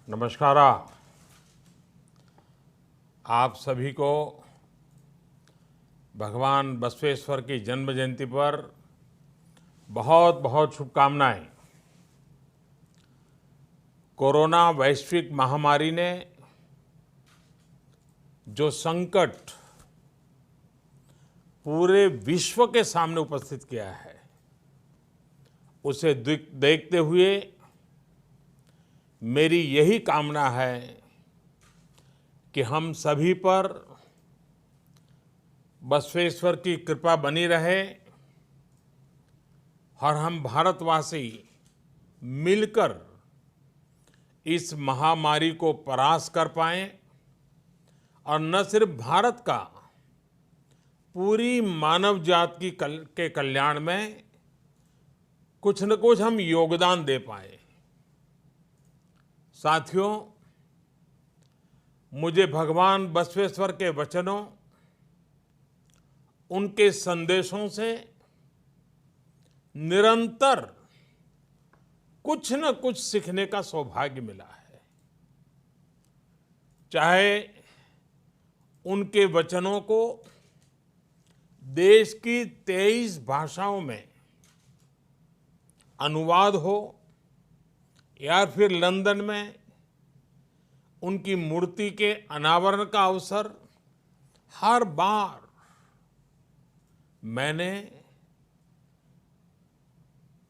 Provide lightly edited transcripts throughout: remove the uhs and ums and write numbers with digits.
नमस्कार। आप सभी को भगवान बसवेश्वर की जन्म जयंती पर बहुत बहुत शुभकामनाएं। कोरोना वैश्विक महामारी ने जो संकट पूरे विश्व के सामने उपस्थित किया है, उसे देखते हुए मेरी यही कामना है कि हम सभी पर बसवेश्वर की कृपा बनी रहे और हम भारतवासी मिलकर इस महामारी को परास्त कर पाएं और न सिर्फ भारत का, पूरी मानव जाति के कल्याण में कुछ न कुछ हम योगदान दे पाए। साथियों, मुझे भगवान बसवेश्वर के वचनों, उनके संदेशों से निरंतर कुछ न कुछ सीखने का सौभाग्य मिला है। चाहे उनके वचनों को देश की 23 भाषाओं में अनुवाद हो या फिर लंदन में उनकी मूर्ति के अनावरण का अवसर, हर बार मैंने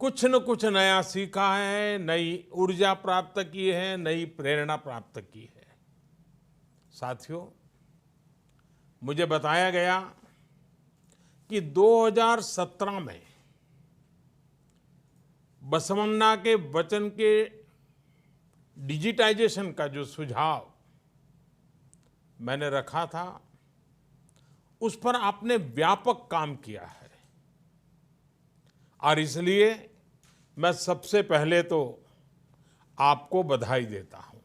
कुछ न कुछ नया सीखा है, नई ऊर्जा प्राप्त की है, नई प्रेरणा प्राप्त की है। साथियों, मुझे बताया गया कि 2017 में बसवन्ना के वचन के डिजिटाइजेशन का जो सुझाव मैंने रखा था, उस पर आपने व्यापक काम किया है और इसलिए मैं सबसे पहले तो आपको बधाई देता हूं।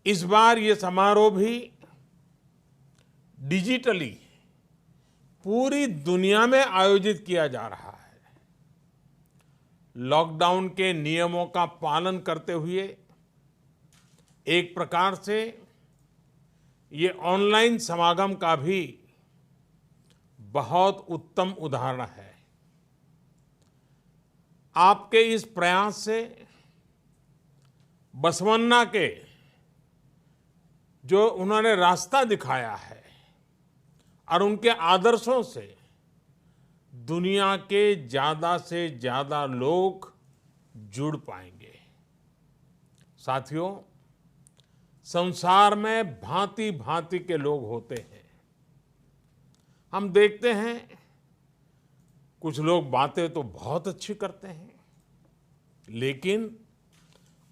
इस बार ये समारोह भी डिजिटली पूरी दुनिया में आयोजित किया जा रहा है। लॉकडाउन के नियमों का पालन करते हुए एक प्रकार से ये ऑनलाइन समागम का भी बहुत उत्तम उदाहरण है। आपके इस प्रयास से बसवन्ना के जो उन्होंने रास्ता दिखाया है और उनके आदर्शों से दुनिया के ज्यादा से ज्यादा लोग जुड़ पाएंगे। साथियों, संसार में भांति भांति के लोग होते हैं। हम देखते हैं कुछ लोग बातें तो बहुत अच्छी करते हैं, लेकिन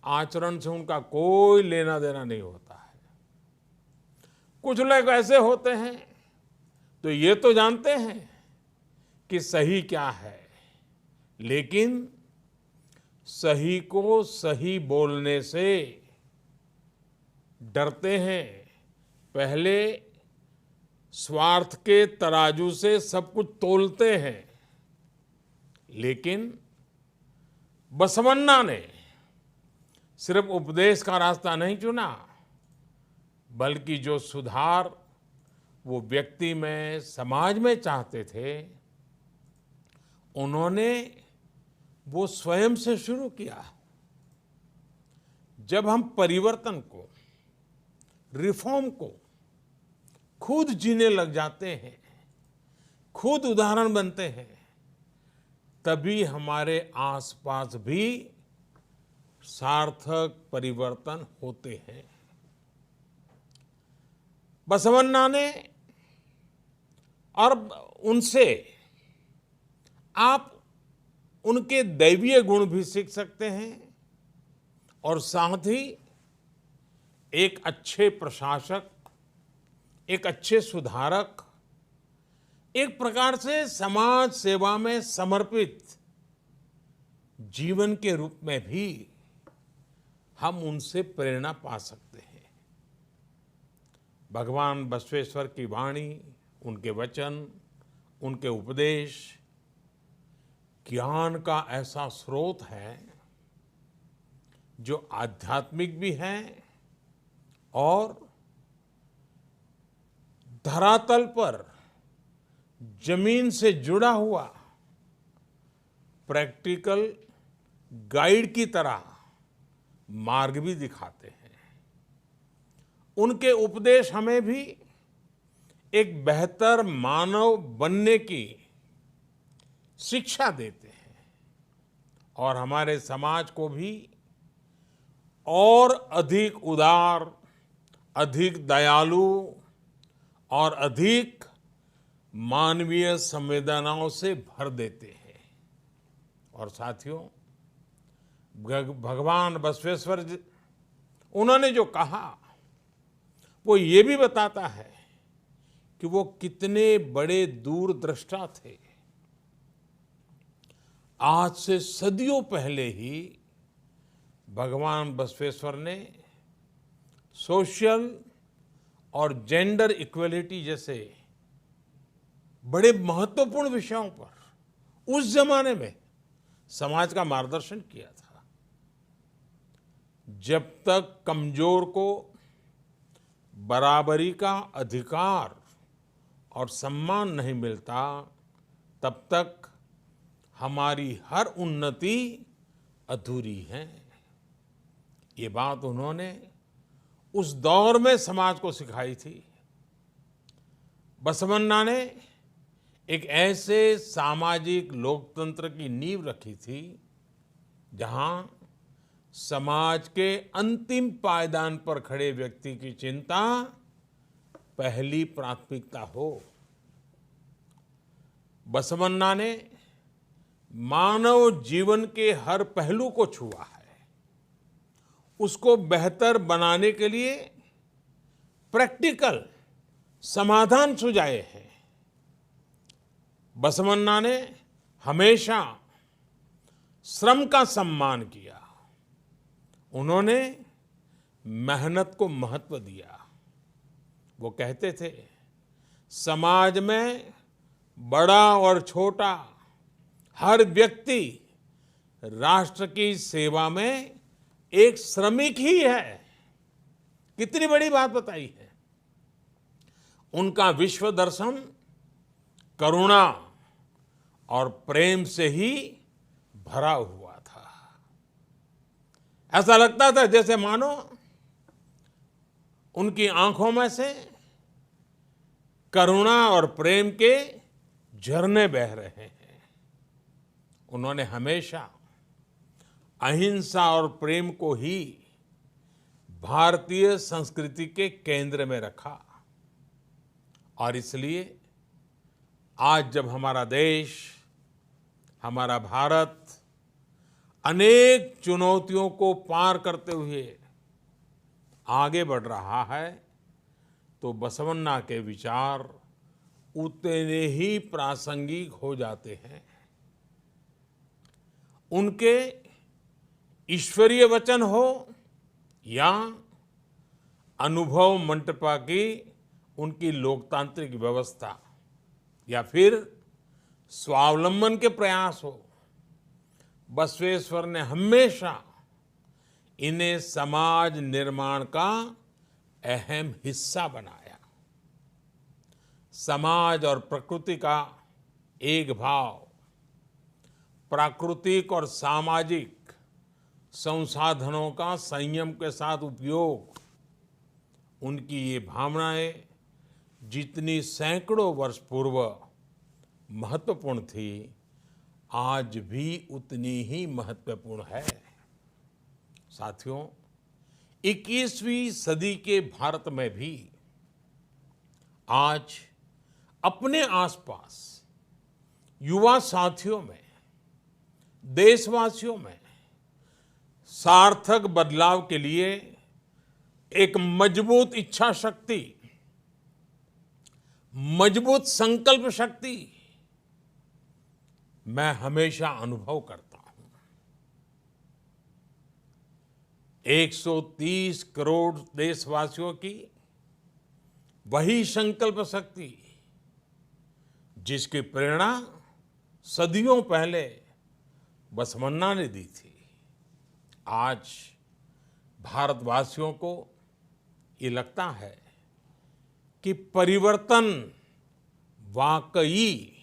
आचरण से उनका कोई लेना देना नहीं होता है। कुछ लोग ऐसे होते हैं तो ये तो जानते हैं कि सही क्या है, लेकिन सही को सही बोलने से डरते हैं। पहले स्वार्थ के तराजू से सब कुछ तोलते हैं। लेकिन बसवन्ना ने सिर्फ उपदेश का रास्ता नहीं चुना, बल्कि जो सुधार वो व्यक्ति में, समाज में चाहते थे, उन्होंने वो स्वयं से शुरू किया। जब हम परिवर्तन को, रिफॉर्म को खुद जीने लग जाते हैं, खुद उदाहरण बनते हैं, तभी हमारे आसपास भी सार्थक परिवर्तन होते हैं। बसवन्ना ने और उनसे आप उनके दैवीय गुण भी सीख सकते हैं और साथ ही एक अच्छे प्रशासक, एक अच्छे सुधारक, एक प्रकार से समाज सेवा में समर्पित जीवन के रूप में भी हम उनसे प्रेरणा पा सकते हैं। भगवान बसवेश्वर की वाणी, उनके वचन, उनके उपदेश ज्ञान का ऐसा स्रोत है जो आध्यात्मिक भी हैं और धरातल पर जमीन से जुड़ा हुआ प्रैक्टिकल गाइड की तरह मार्ग भी दिखाते हैं। उनके उपदेश हमें भी एक बेहतर मानव बनने की शिक्षा देते हैं और हमारे समाज को भी और अधिक उदार, अधिक दयालु और अधिक मानवीय संवेदनाओं से भर देते हैं। और साथियों, भगवान बसवेश्वर जी, उन्होंने जो कहा वो ये भी बताता है कि वो कितने बड़े दूरदृष्टा थे। आज से सदियों पहले ही भगवान बसवेश्वर ने सोशल और जेंडर इक्वलिटी जैसे बड़े महत्वपूर्ण विषयों पर उस जमाने में समाज का मार्गदर्शन किया था। जब तक कमजोर को बराबरी का अधिकार और सम्मान नहीं मिलता, तब तक हमारी हर उन्नति अधूरी है। ये बात उन्होंने उस दौर में समाज को सिखाई थी। बसवन्ना ने एक ऐसे सामाजिक लोकतंत्र की नींव रखी थी जहां समाज के अंतिम पायदान पर खड़े व्यक्ति की चिंता पहली प्राथमिकता हो। बसवन्ना ने मानव जीवन के हर पहलू को छुआ है, उसको बेहतर बनाने के लिए प्रैक्टिकल समाधान सुझाए हैं। बसवन्ना ने हमेशा श्रम का सम्मान किया। उन्होंने मेहनत को महत्व दिया। वो कहते थे, समाज में बड़ा और छोटा हर व्यक्ति राष्ट्र की सेवा में एक श्रमिक ही है। कितनी बड़ी बात बताई है। उनका विश्व दर्शन करुणा और प्रेम से ही भरा हुआ था। ऐसा लगता था जैसे मानो उनकी आंखों में से करुणा और प्रेम के झरने बह रहे हैं। उन्होंने हमेशा अहिंसा और प्रेम को ही भारतीय संस्कृति के केंद्र में रखा। और इसलिए आज जब हमारा देश, हमारा भारत अनेक चुनौतियों को पार करते हुए आगे बढ़ रहा है, तो बसवन्ना के विचार उतने ही प्रासंगिक हो जाते हैं। उनके ईश्वरीय वचन हो या अनुभव मंटपा की उनकी लोकतांत्रिक व्यवस्था या फिर स्वावलंबन के प्रयास हो, बसवेश्वर ने हमेशा इन्हें समाज निर्माण का अहम हिस्सा बनाया। समाज और प्रकृति का एक भाव, प्राकृतिक और सामाजिक संसाधनों का संयम के साथ उपयोग, उनकी ये भावनाएं जितनी सैकड़ों वर्ष पूर्व महत्वपूर्ण थी, आज भी उतनी ही महत्वपूर्ण है। साथियों, 21वीं सदी के भारत में भी आज अपने आसपास युवा साथियों में, देशवासियों में सार्थक बदलाव के लिए एक मजबूत इच्छा शक्ति, मजबूत संकल्प शक्ति मैं हमेशा अनुभव करता हूं। 130 करोड़ देशवासियों की वही संकल्प शक्ति जिसकी प्रेरणा सदियों पहले बसवन्ना ने दी थी, आज भारतवासियों को ये लगता है कि परिवर्तन वाकई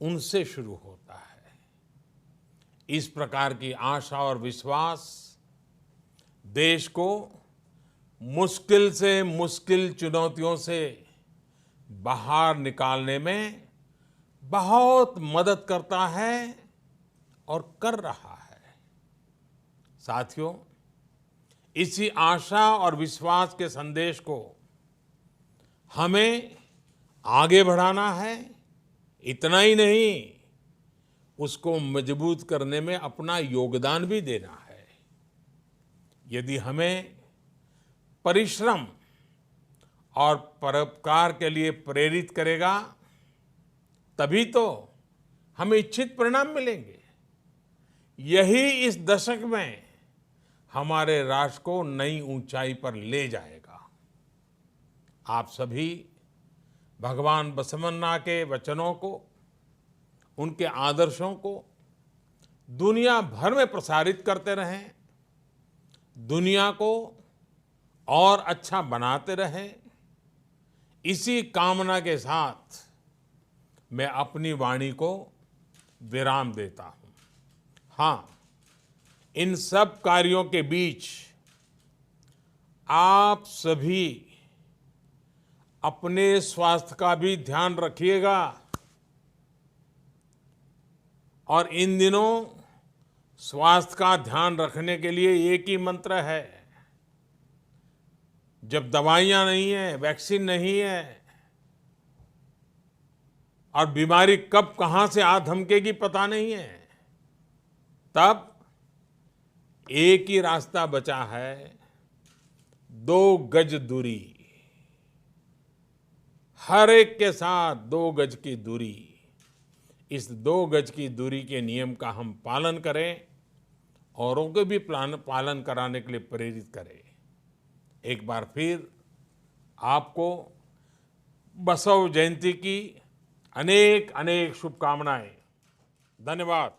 उनसे शुरू होता है। इस प्रकार की आशा और विश्वास देश को मुश्किल से मुश्किल चुनौतियों से बाहर निकालने में बहुत मदद करता है और कर रहा है। साथियों, इसी आशा और विश्वास के संदेश को हमें आगे बढ़ाना है। इतना ही नहीं, उसको मजबूत करने में अपना योगदान भी देना है। यदि हमें परिश्रम और परोपकार के लिए प्रेरित करेगा, तभी तो हमें इच्छित परिणाम मिलेंगे। यही इस दशक में हमारे राष्ट्र को नई ऊंचाई पर ले जाएगा। आप सभी भगवान बसवन्ना के वचनों को, उनके आदर्शों को दुनिया भर में प्रसारित करते रहें, दुनिया को और अच्छा बनाते रहें। इसी कामना के साथ मैं अपनी वाणी को विराम देता हूं। हाँ, इन सब कार्यों के बीच आप सभी अपने स्वास्थ्य का भी ध्यान रखिएगा। और इन दिनों स्वास्थ्य का ध्यान रखने के लिए एक ही मंत्र है। जब दवाइयां नहीं है, वैक्सीन नहीं है और बीमारी कब कहां से आ धमकेगी पता नहीं है, तब एक ही रास्ता बचा है, 2 गज दूरी। हर एक के साथ 2 गज की दूरी। इस 2 गज की दूरी के नियम का हम पालन करें, औरों को भी पालन कराने के लिए प्रेरित करें। एक बार फिर आपको बसव जयंती की अनेक अनेक शुभकामनाएं। धन्यवाद।